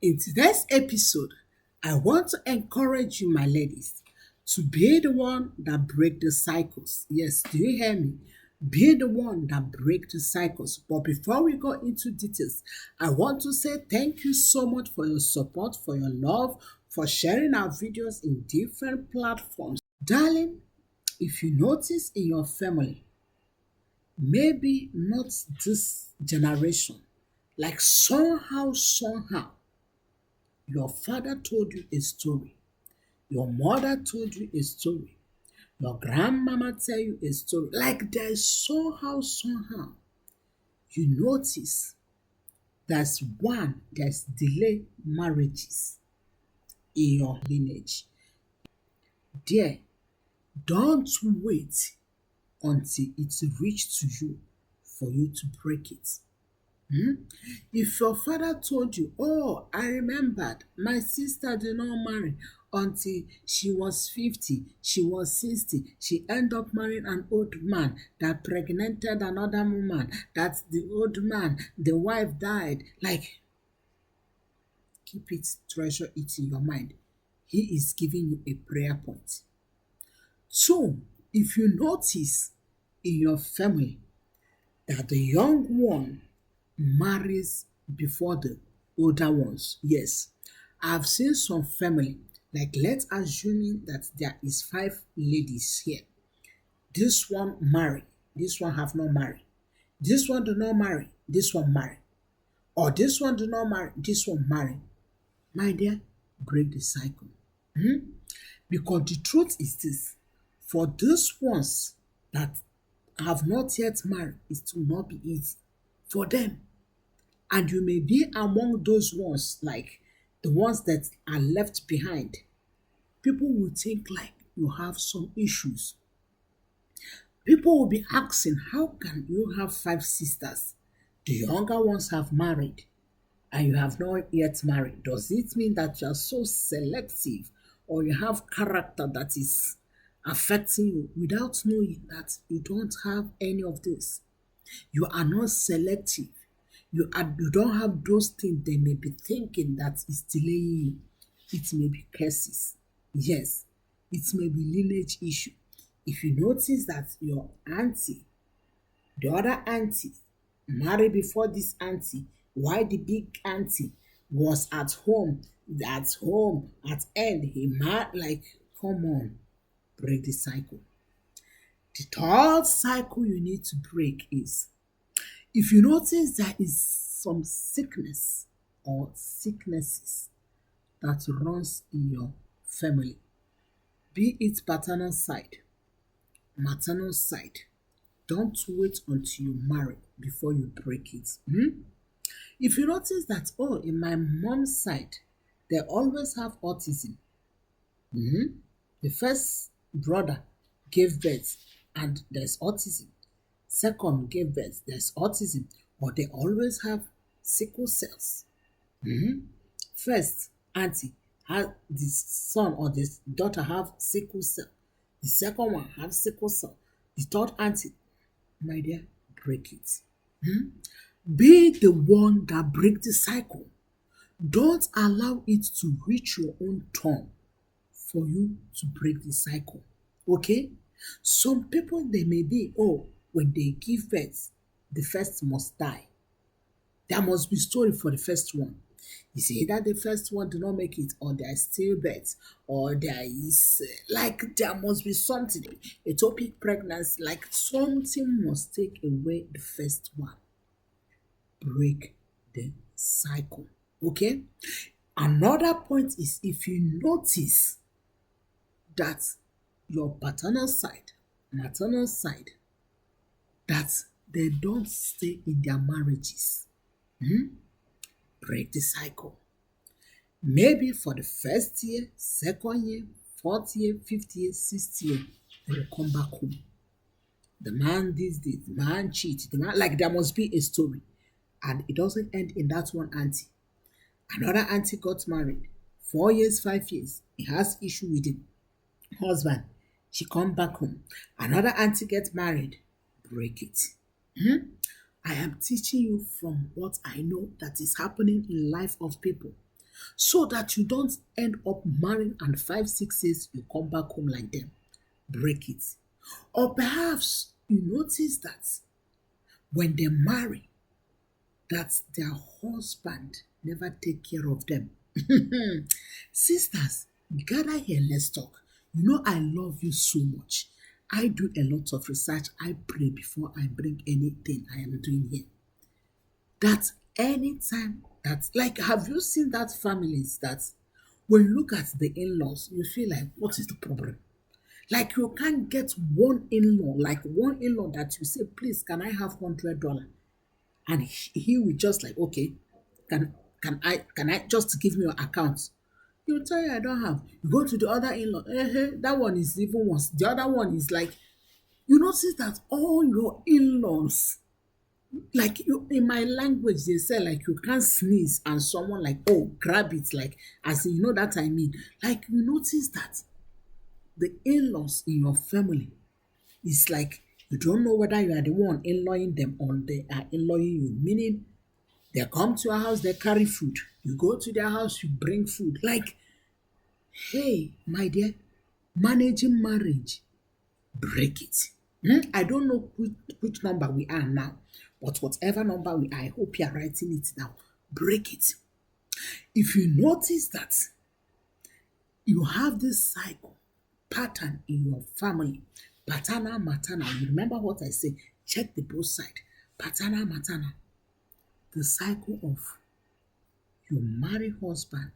In today's episode, I want to encourage you, my ladies, to be the one that break the cycles. Yes, do you hear me? Be the one that break the cycles. But before we go into details, I want to say thank you so much for your support, for your love, for sharing our videos in different platforms. Darling, if you notice in your family, maybe not this generation, like somehow, your father told you a story. Your mother told you a story. Your grandmama tell you a story. Like there's somehow, you notice there's delayed marriages in your lineage. There, don't wait until it's reached to you for you to break it. If your father told you, oh, I remembered my sister did not marry until she was 50, she was 60, she ended up marrying an old man that pregnanted another woman, that the old man, the wife died. Like, keep it, treasure it in your mind. He is giving you a prayer point. So, if you notice in your family that the young one marries before the older ones. Yes, I've seen some family, like let's assuming that there is five ladies here. This one marry, this one have not married. This one do not marry, this one marry. Or this one do not marry, this one marry. My dear, break the cycle. Because the truth is this, for those ones that have not yet married, it will not be easy for them. And you may be among those ones, like the ones that are left behind. People will think like you have some issues. People will be asking, how can you have five sisters? The younger ones have married and you have not yet married. Does it mean that you are so selective or you have character that is affecting you without knowing that you don't have any of this? You are not selective. You don't have those things they may be thinking that is delaying you. It may be curses. Yes, it may be lineage issue. If you notice that your auntie, the other auntie, married before this auntie, why the big auntie was at end, he married, like, come on, break the cycle. The third cycle you need to break is if you notice there is some sickness or sicknesses that runs in your family, be it paternal side, maternal side, don't wait until you marry before you break it. If you notice that, oh, in my mom's side, they always have autism. The first brother gave birth and there's autism. Second gave birth, there's autism, but they always have sickle cells. First, auntie had the son or the daughter have sickle cell. The second one have sickle cell. The third auntie, my dear, break it. Be the one that break the cycle. Don't allow it to reach your own turn for you to break the cycle. Okay? Some people they may be, oh, when they give birth, the first must die. There must be story for the first one. You see either the first one do not make it, or there is stillbirth, or there is like there must be something, ectopic pregnancy, like something must take away the first one. Break the cycle. Okay? Another point is if you notice that your paternal side, maternal side, that they don't stay in their marriages, break the cycle. Maybe for the first year, second year, fourth year, fifth year, sixth year, they will come back home. The man this, the man cheat, the man, like there must be a story. And it doesn't end in that one auntie. Another auntie got married. 4 years, 5 years. He has issue with the husband. She come back home. Another auntie gets married. Break it. I am teaching you from what I know that is happening in life of people. so that you don't end up marrying and 5, 6 years you come back home like them. Break it. Or perhaps you notice that when they marry, that their husband never take care of them. Sisters, gather here, let's talk. You know I love you so much. I do a lot of research. I pray before I bring anything I am doing here. That anytime that, like, have you seen that families that when you look at the in-laws, you feel like, what is the problem? Like you can't get one in-law, like one in-law that you say, please, can I have $100? And he will just like, okay, can can I just give me your account? He will tell you I don't have. You go to the other in-law, that one is even worse. The other one is like, you notice that all your in-laws, like you, in my language, they say like you can't sneeze and someone like, oh, grab it, like as in, you know that I mean. Like you notice that the in-laws in your family is like you don't know whether you are the one in-lawing them or they are in-lawing you. Meaning they come to your house, they carry food. You go to their house, you bring food. Like, hey, my dear, managing marriage, break it. I don't know which number we are now, but whatever number we are, I hope you are writing it down. Break it. If you notice that you have this cycle pattern in your family, paternal, maternal, you remember what I say, check the both side, paternal, maternal, the cycle of you marry husband,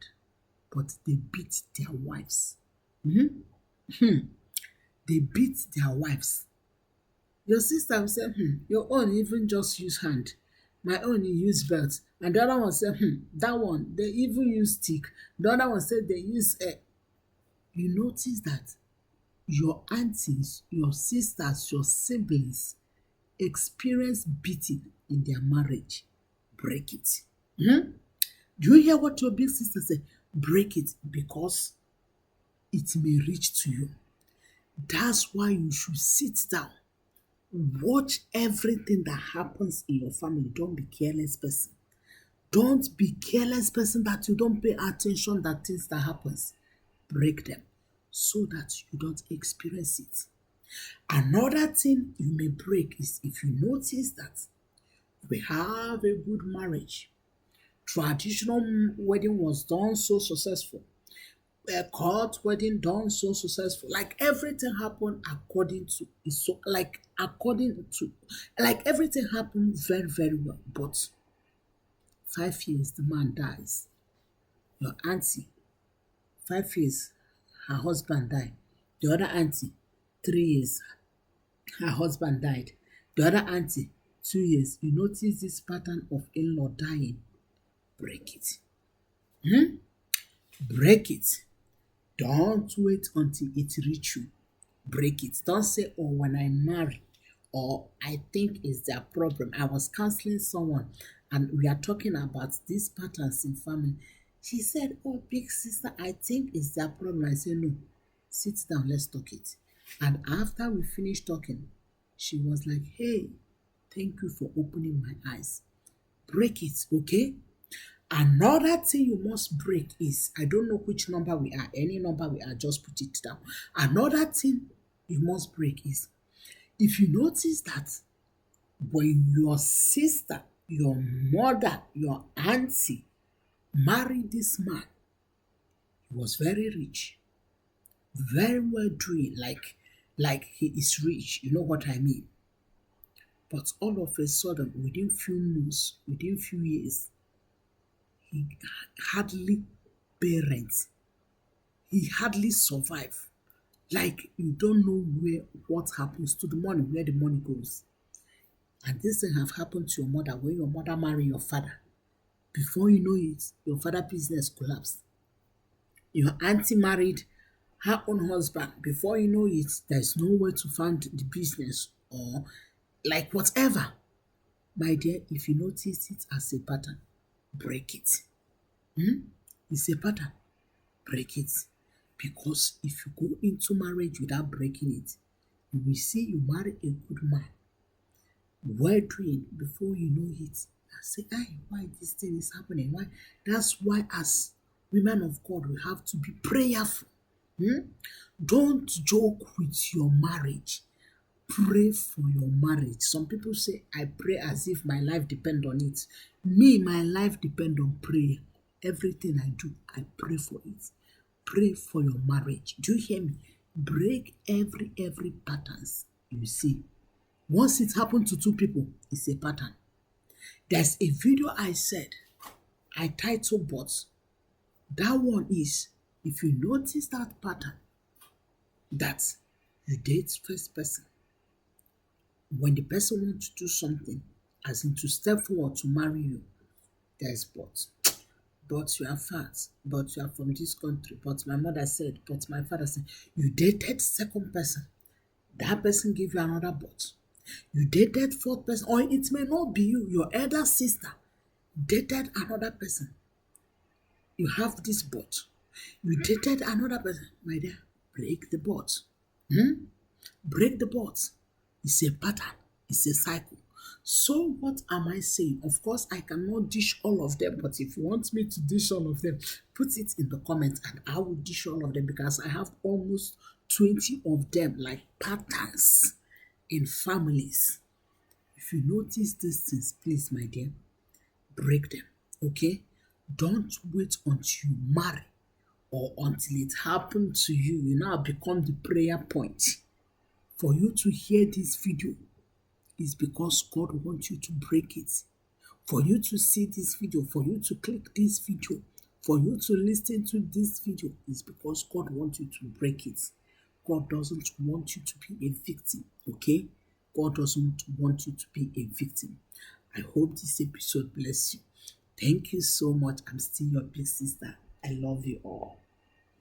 but they beat their wives. They beat their wives. Your sister will say, your own even just use hand. My own you use belt. And the other one say, that one, they even use stick. The other one said they use you notice that your aunties, your sisters, your siblings experience beating in their marriage. Break it. Do you hear what your big sister said? Break it because it may reach to you. That's why you should sit down. Watch everything that happens in your family. Don't be careless person. Don't be careless person that you don't pay attention that things that happens. Break them so that you don't experience it. Another thing you may break is if you notice that we have a good marriage. Traditional wedding was done so successful. A court wedding done so successful. Like everything happened according to so like according to like everything happened very, very well. But 5 years the man dies. Your auntie, 5 years, her husband died. The other auntie, 3 years, her husband died. The other auntie, 2 years. You notice this pattern of in-law dying. Break it. Break it. Don't wait until it reach you. Break it. Don't say, oh, when I marry, or I think it's their problem. I was counseling someone and we are talking about these patterns in family. She said, oh, big sister, I think it's their problem. I said, no, sit down, let's talk it. And after we finished talking, she was like, hey, thank you for opening my eyes. Break it, okay? Another thing you must break is, I don't know which number we are, any number we are, just put it down. Another thing you must break is, if you notice that when your sister, your mother, your auntie married this man, he was very rich, very well doing, like he is rich, you know what I mean? But all of a sudden, within few months, within few years, he hardly pay rent. He hardly survive. Like you don't know where what happens to the money, where the money goes. And this thing have happened to your mother when your mother marry your father. Before you know it, your father business collapsed. Your auntie married her own husband. Before you know it, there's nowhere to fund the business or like whatever. My dear, if you notice it as a pattern, break it. It's a pattern. Break it. Because if you go into marriage without breaking it, you will see you marry a good man, well trained, before you know it. I say, why this thing is happening? Why? That's why as women of God, we have to be prayerful. Don't joke with your marriage. Pray for your marriage. Some people say, I pray as if my life depend on it. Me, my life depend on prayer. Everything I do, I pray for it. Pray for your marriage. Do you hear me? Break every patterns you see. Once it happened to two people, it's a pattern. There's a video I said, I titled, but that one is, if you notice that pattern, that you date first person, when the person wants to do something, as in to step forward to marry you, there's but you are fat, but you are from this country, but my mother said, but my father said, you dated second person, that person give you another but. You dated fourth person, or it may not be you, your elder sister dated another person. You have this but. You dated another person, my dear, break the but. Break the but. It's a pattern, it's a cycle. So what am I saying? Of course, I cannot dish all of them, but if you want me to dish all of them, put it in the comments and I will dish all of them because I have almost 20 of them, like patterns in families. If you notice these things, please, my dear, break them, okay? Don't wait until you marry or until it happened to you. You now become the prayer point. For you to hear this video is because God wants you to break it. For you to see this video, for you to click this video, for you to listen to this video is because God wants you to break it. God doesn't want you to be a victim, okay? God doesn't want you to be a victim. I hope this episode bless you. Thank you so much. I'm still your big sister. I love you all.